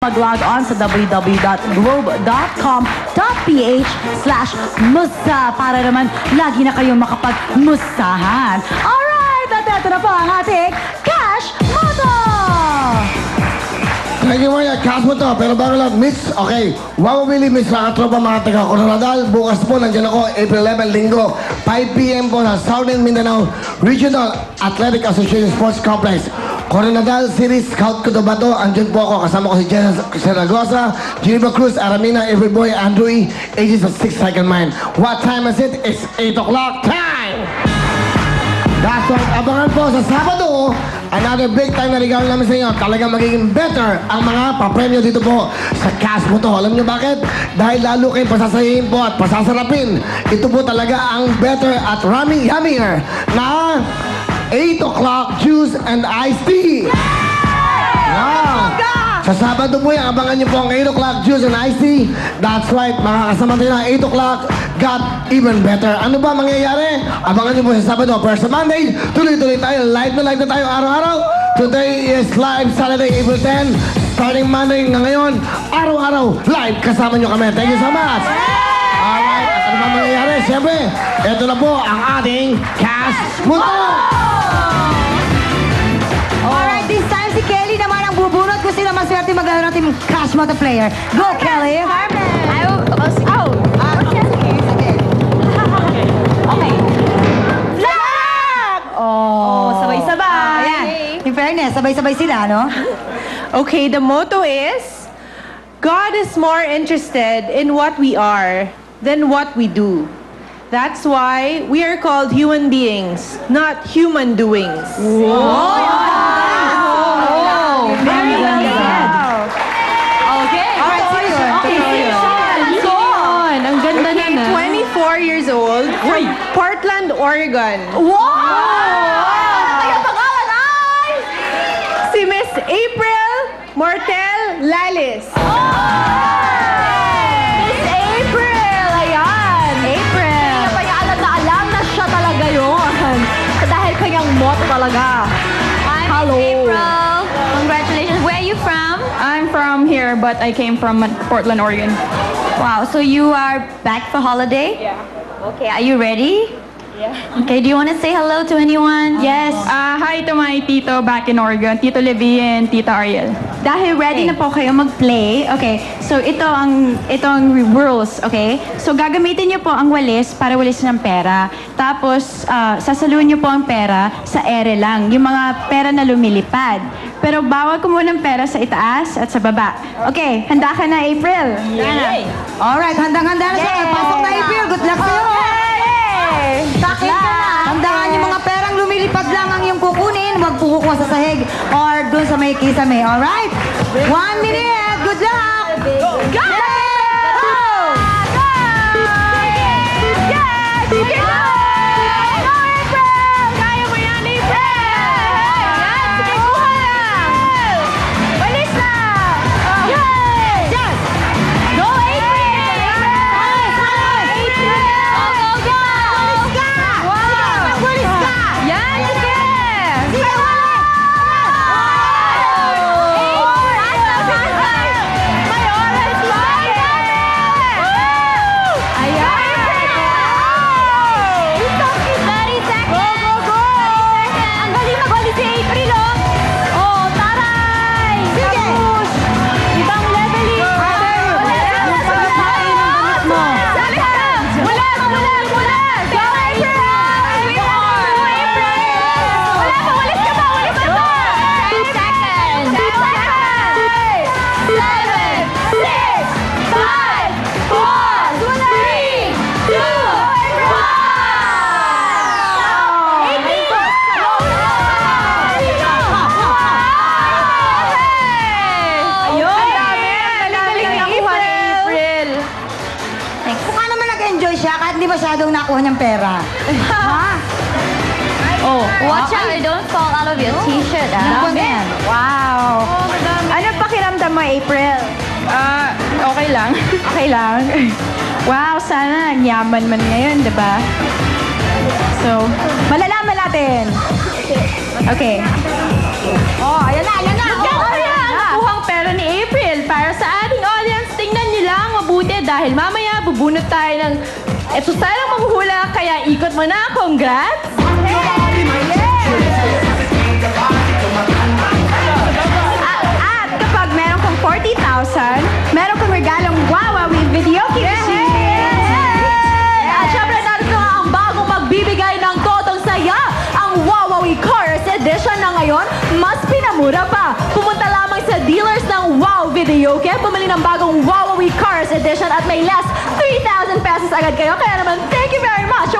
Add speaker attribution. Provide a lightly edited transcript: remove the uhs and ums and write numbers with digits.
Speaker 1: Mag-log on sa www.globe.com.ph/musta para naman lagi na kayong makapag-mustahan. Alright! At ito na po ang ating Cash Moto!
Speaker 2: Thank you, Maria. Cash mo to. Pero bago lang, Miss, okay. Wawabili, Miss, mga tropa, mga taga Coronadal. Bukas po, nandiyan ako, April 11, Linggo, 5 p.m. po sa Southern Mindanao Regional Athletic Association Sports Complex. Coronadal Series Scout Cotabato. Andyan po ako. Kasama ko si Jenna Zaragoza, Geneva Cruz, Aramina, Everyboy, Andrew E. Ages of 6 second mind. What time is it? It's 8 o'clock time! That's right. Abangan po sa Sabado, another big time na regalo namin sa inyo. Talagang magiging better ang mga papremyo dito po sa Cash mo to. Alam niyo bakit? Dahil lalo kayong pasasayin po at pasasarapin. Ito po talaga ang better at raming yummier na 8 o'clock juice and iced tea. Wow! Sa Sabado po yan, abangan niyo po ang 8 o'clock juice and iced tea. That's right, mga kasama tayo na 8 o'clock got even better. Ano ba mangyayari? Abangan niyo po sa Sabado. Pero sa Monday, tuloy-tuloy tayo. Live na tayo araw-araw. Today is live Saturday, April 10. Starting Monday nga ngayon, araw-araw, live kasama niyo kami. Thank you so much. Alright, at ano ba mangyayari? Siyempre, ito na po ang ating Cash Moto!
Speaker 1: Alright, this time si Kelly naman ang bubunot kung sino maswerte maglaro ng team Cash Moto player. Go, Kelly! In fairness, sabay-sabay sila, no?
Speaker 3: Okay, the motto is, God is more interested in what we are than what we do. That's why we are called human beings, not human doings.
Speaker 1: Very well said. Okay. Alright,
Speaker 3: Son, ang ganda na na. 24 years old from Portland, Oregon.
Speaker 1: Wow! Kaya pangalan ay...
Speaker 3: Si Miss April Mortel Lalis.
Speaker 1: Miss April! Ayan! April! Kaya pa niya alam na siya talaga yun. Dahil kanyang motto talaga. Hello!
Speaker 4: April. Congratulations. Where are you from?
Speaker 5: I'm from here, but I came from Portland, Oregon.
Speaker 4: Wow, so you are back for holiday?
Speaker 5: Yeah.
Speaker 4: Okay, are you ready?
Speaker 5: Yeah.
Speaker 4: Okay, do you want to say hello to anyone?
Speaker 5: Yes. Hi to my tito back in Oregon, Tito Levi and Tita Ariel.
Speaker 4: Dahil ready na po kayo mag-play, okay, so ito ang rules, okay? So gagamitin niyo po ang walis para walis ng pera. Tapos, sasaluhin niyo po ang pera sa ere lang, yung mga pera na lumilipad. Pero bawal ko muna ng pera sa itaas at sa baba. Okay, handa ka na, April?
Speaker 1: Yay! Alright, handang-handa na siya. Pasok na, April. Good luck sa'yo. Takip ka na. Tandaan yung mga perang lumilipad lang ang iyong kukunin. Huwag pukukuha sa sahig or dun sa may kisame. Alright? 1 minute. Good luck. Go! Go! Masyadong nakuha niyang pera. Ha?
Speaker 4: Oh, watch out, don't fall out of your t-shirt, ah.
Speaker 1: Wow.
Speaker 3: Ano pakiramdam mo, April?
Speaker 5: Okay lang.
Speaker 3: Okay lang. Wow, sana yaman man ngayon, di ba? So, malalaman natin. Okay.
Speaker 1: Oh, ayan na, ayan na.
Speaker 3: Kuha ang pera ni April para dahil mamaya bubunot tayo ng... Eto tayo lang manghula, kaya ikot mo na. Congrats!
Speaker 4: At kapag meron kang 40,000, meron kang regalong Wawa with video
Speaker 1: At syempre, narito nga ang bagong magbibigay ng totong saya. Ang Wawawi Cars Edition na ngayon, mas pinamura pa. Pumunta lamang sa dealers ng Wow Video Kaya bumili ng bagong Wawawi Cars Edition at may less 3,000 pesos agad kayo. Kaya naman, thank you very much,